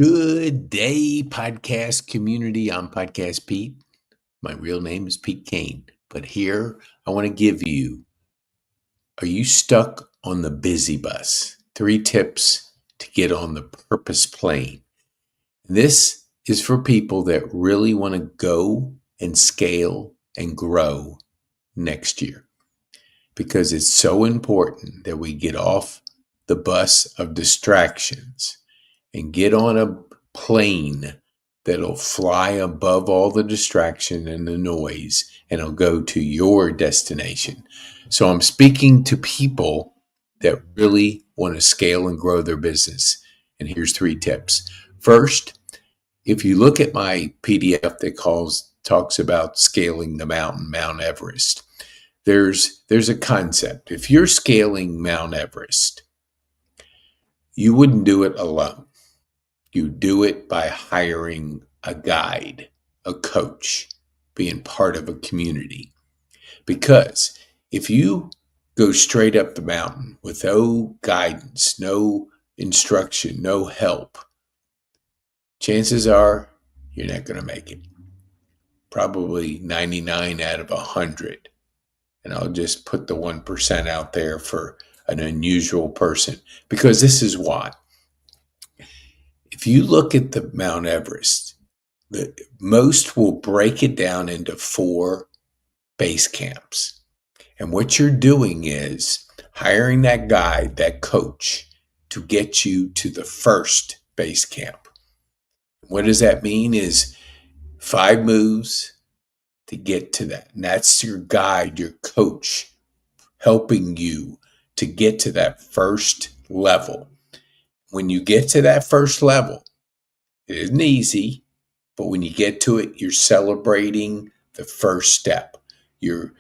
Good day, podcast community. I'm Podcast Pete. My real name is Pete Kane. But here I want to give you Are you stuck on the busy bus? 3 tips to get on the purpose plane. This is for people that really want to go and scale and grow next year because it's so important that we get off the bus of distractions and get on a plane that'll fly above all the distraction and the noise and it'll go to your destination. So I'm speaking to people that really want to scale and grow their business. And here's 3 tips. First, if you look at my PDF that talks about scaling the mountain, Mount Everest, there's a concept. If you're scaling Mount Everest, you wouldn't do it alone. You do it by hiring a guide, a coach, being part of a community. Because if you go straight up the mountain with no guidance, no instruction, no help, chances are you're not going to make it. Probably 99 out of 100. And I'll just put the 1% out there for an unusual person, because this is why. If you look at the Mount Everest, most will break it down into 4 base camps. And what you're doing is hiring that guide, that coach, to get you to the first base camp. What does that mean is 5 moves to get to that. And that's your guide, your coach, helping you to get to that first level. When you get to that first level, it isn't easy, but when you get to it, you're celebrating the first step. You're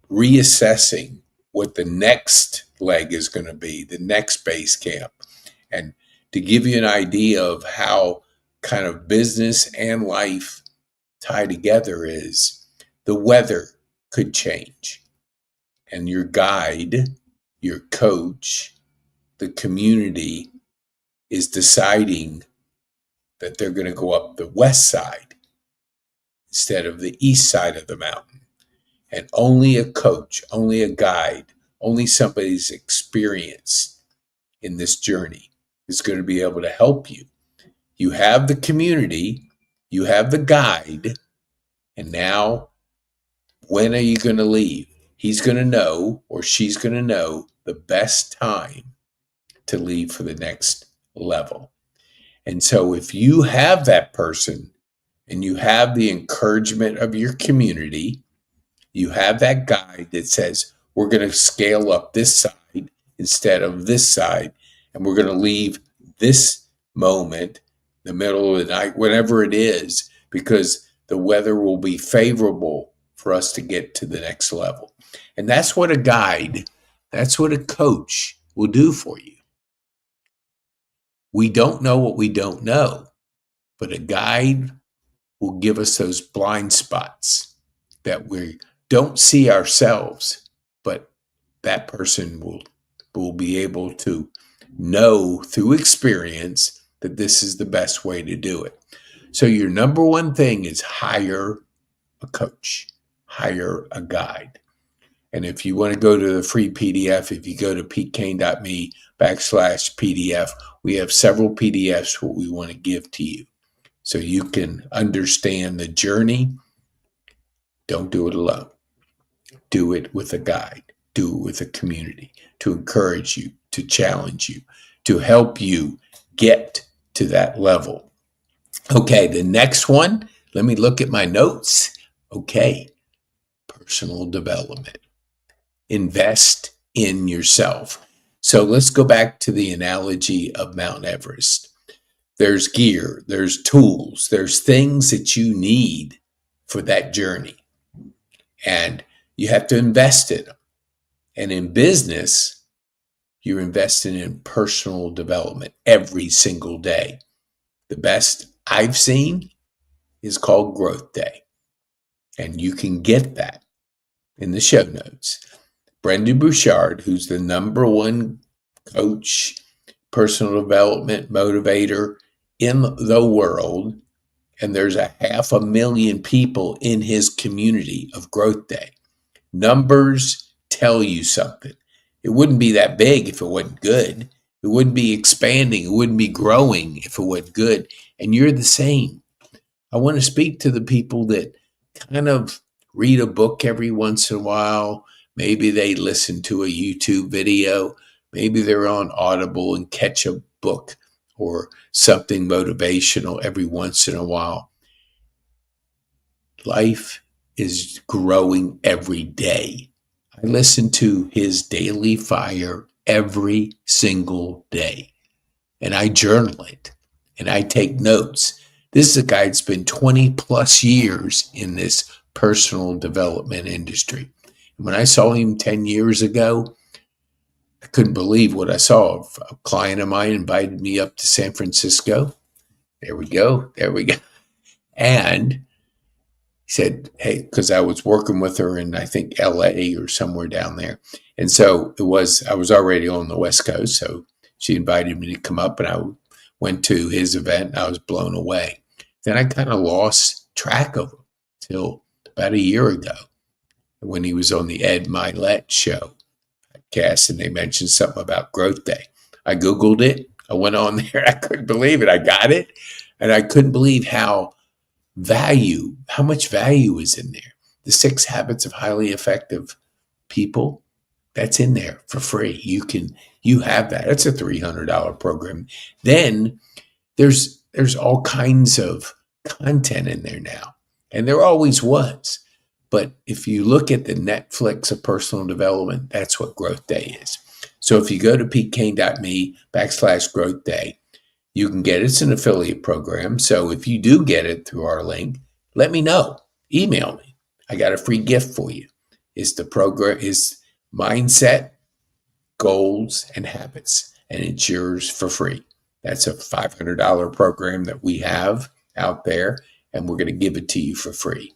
reassessing what the next leg is going to be, the next base camp. And to give you an idea of how kind of business and life tie together is the weather could change. And your guide, your coach, the community is deciding that they're going to go up the west side instead of the east side of the mountain. And only a coach, only a guide, only somebody's experienced in this journey is going to be able to help you. You have the community, you have the guide, and now when are you going to leave? He's going to know, or she's going to know, the best time to leave for the next level. And so if you have that person and you have the encouragement of your community, you have that guide that says, we're going to scale up this side instead of this side, and we're going to leave this moment, the middle of the night, whatever it is, because the weather will be favorable for us to get to the next level. And that's what a guide, that's what a coach will do for you. We don't know what we don't know, but a guide will give us those blind spots that we don't see ourselves, but that person will be able to know through experience that this is the best way to do it. So your number one thing is hire a coach, hire a guide. And if you want to go to the free PDF, if you go to petekane.me/PDF, we have several PDFs what we want to give to you so you can understand the journey. Don't do it alone. Do it with a guide. Do it with a community to encourage you, to challenge you, to help you get to that level. Okay, the next one, let me look at my notes. Okay, personal development. Invest in yourself. So let's go back to the analogy of Mount Everest. There's gear, there's tools, there's things that you need for that journey. And you have to invest in them. And in business, you're investing in personal development every single day. The best I've seen is called Growth Day. And you can get that in the show notes. Brendon Burchard, who's the number one coach, personal development motivator in the world, and there's a 500,000 people in his community of Growth Day. Numbers tell you something. It wouldn't be that big if it wasn't good. It wouldn't be expanding. It wouldn't be growing if it wasn't good. And you're the same. I want to speak to the people that kind of read a book every once in a while. Maybe they listen to a YouTube video. Maybe they're on Audible and catch a book or something motivational every once in a while. Life is growing every day. I listen to his Daily Fire every single day, and I journal it, and I take notes. This is a guy that's been 20 plus years in this personal development industry. And when I saw him 10 years ago, I couldn't believe what I saw. A client of mine invited me up to San Francisco. There we go. And he said, hey, because I was working with her in, I think, LA or somewhere down there. And so I was already on the West Coast. So she invited me to come up, and I went to his event, and I was blown away. Then I kind of lost track of him till about a year ago when he was on the Ed Mylett show podcast, and they mentioned something about Growth Day. I Googled it. I went on there. I couldn't believe it. I got it. And I couldn't believe how much value is in there. The 6 Habits of Highly Effective People, that's in there for free. You have that. It's a $300 program. Then there's all kinds of content in there now. And there always was. But if you look at the Netflix of personal development, that's what Growth Day is. So if you go to petekane.me/Growth Day, you can get it. It's an affiliate program. So if you do get it through our link, let me know. Email me. I got a free gift for you. It's the program is Mindset, Goals, and Habits. And it's yours for free. That's a $500 program that we have out there, and we're going to give it to you for free.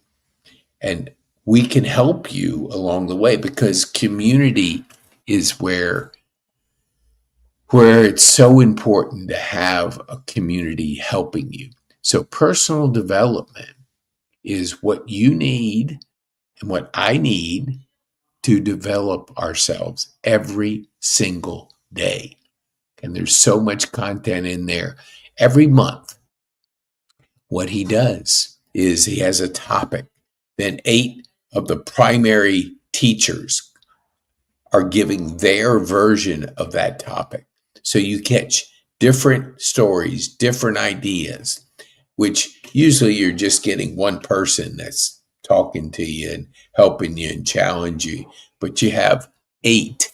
And we can help you along the way, because community is where it's so important to have a community helping you. So personal development is what you need and what I need to develop ourselves every single day. And there's so much content in there every month. What he does is he has a topic. Then 8 of the primary teachers are giving their version of that topic. So you catch different stories, different ideas, which usually you're just getting one person that's talking to you and helping you and challenge you. But you have 8,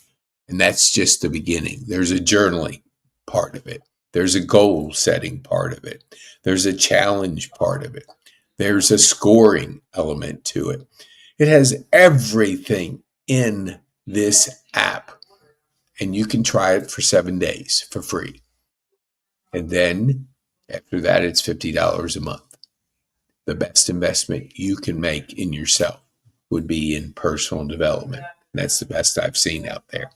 and that's just the beginning. There's a journaling part of it. There's a goal setting part of it. There's a challenge part of it. There's a scoring element to it. It has everything in this app, and you can try it for 7 days for free. And then after that, it's $50 a month. The best investment you can make in yourself would be in personal development. And that's the best I've seen out there.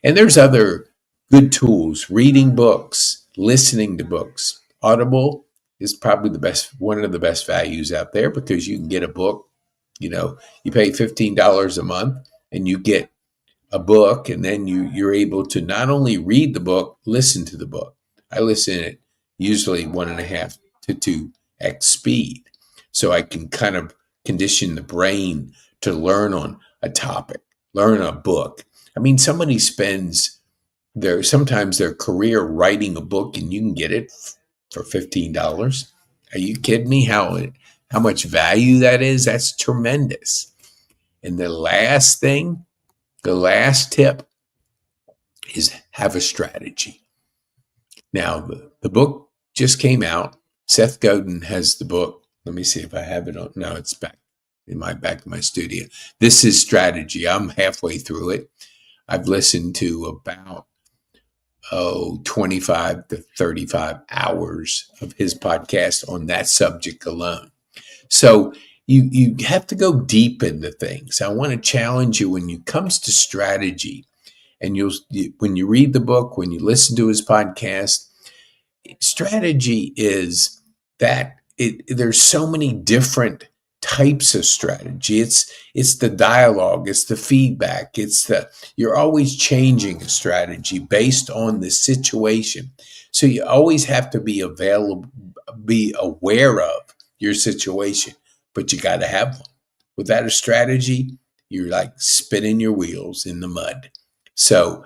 And there's other good tools, reading books, listening to books. Audible is probably one of the best values out there, because you can get a book, you pay $15 a month and you get a book, and then you're able to not only read the book, listen to the book. I listen at usually 1.5 to 2x speed. So I can kind of condition the brain to learn on a topic, learn a book. I mean, somebody spends sometimes their career writing a book, and you can get it for $15. Are you kidding me? How much value that is? That's tremendous. And the last tip is have a strategy. Now, the book just came out. Seth Godin has the book. Let me see if I have it on. No, it's back in my studio. This is Strategy. I'm halfway through it. I've listened to about 25 to 35 hours of his podcast on that subject alone. So you have to go deep into things. I want to challenge you when it comes to strategy. And when you read the book, when you listen to his podcast, Strategy is that there's so many different types of strategy. It's the dialogue, it's the feedback, you're always changing a strategy based on the situation. So you always have to be available, be aware of your situation, but you got to have one. Without a strategy, you're like spinning your wheels in the mud. So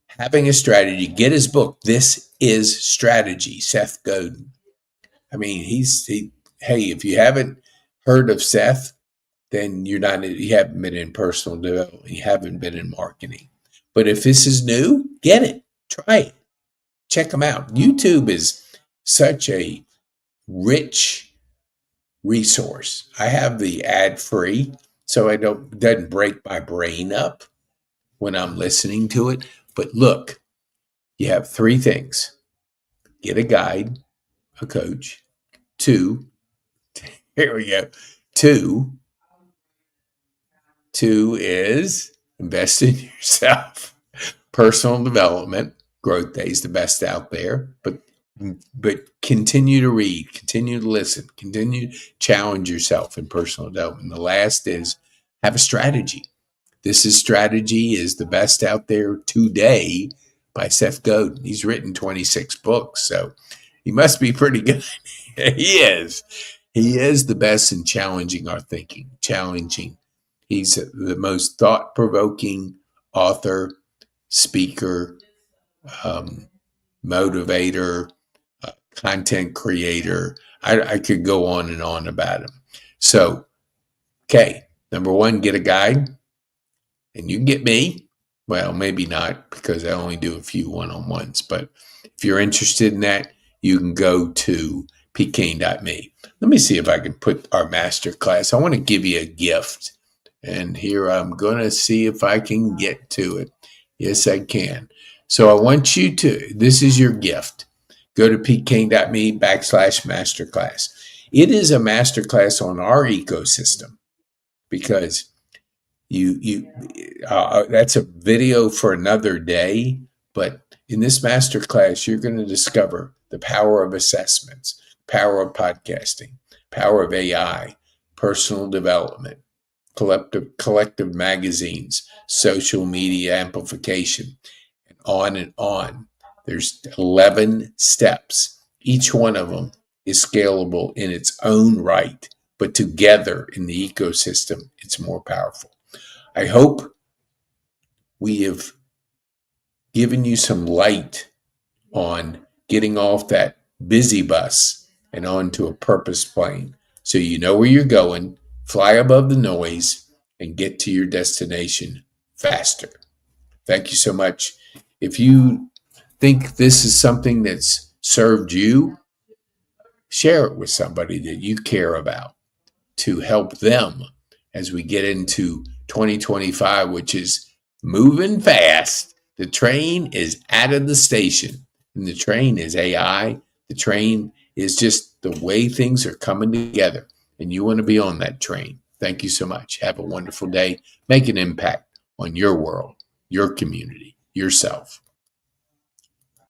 having a strategy, get his book. This is Strategy, Seth Godin. I mean, hey, if you haven't heard of Seth, then you haven't been in personal development, you haven't been in marketing. But if this is new, get it, try it, check them out. YouTube is such a rich resource. I have the ad free, so doesn't break my brain up when I'm listening to it. But look, you have three things: get a guide, a coach. Two, here we go. Two is invest in yourself. Personal development, growth day is the best out there, but continue to read, continue to listen, continue to challenge yourself in personal development. The last is have a strategy. This is Strategy is the best out there today by Seth Godin. He's written 26 books, so he must be pretty good. He is. He is the best in challenging our thinking, He's the most thought-provoking author, speaker, motivator, content creator. I could go on and on about him. So, okay, number one, get a guide. And you can get me. Well, maybe not, because I only do a few one-on-ones. But if you're interested in that, you can go to petekane.me. Let me see if I can put our master class. I want to give you a gift. And here I'm going to see if I can get to it. Yes, I can. So I want you to, this is your gift. Go to petekane.me/masterclass. It is a masterclass on our ecosystem, because that's a video for another day. But in this masterclass, you're going to discover the power of assessments, power of podcasting, power of AI, personal development, collective magazines, social media amplification, and on and on. There's 11 steps. Each one of them is scalable in its own right, but together in the ecosystem, it's more powerful. I hope we have given you some light on getting off that busy bus and onto a purpose plane, so you know where you're going, fly above the noise, and get to your destination faster. Thank you so much. If you think this is something that's served you, share it with somebody that you care about to help them as we get into 2025, which is moving fast. The train is out of the station, and the train is AI. The train is just the way things are coming together, and you want to be on that train. Thank you so much. Have a wonderful day. Make an impact on your world, your community, yourself.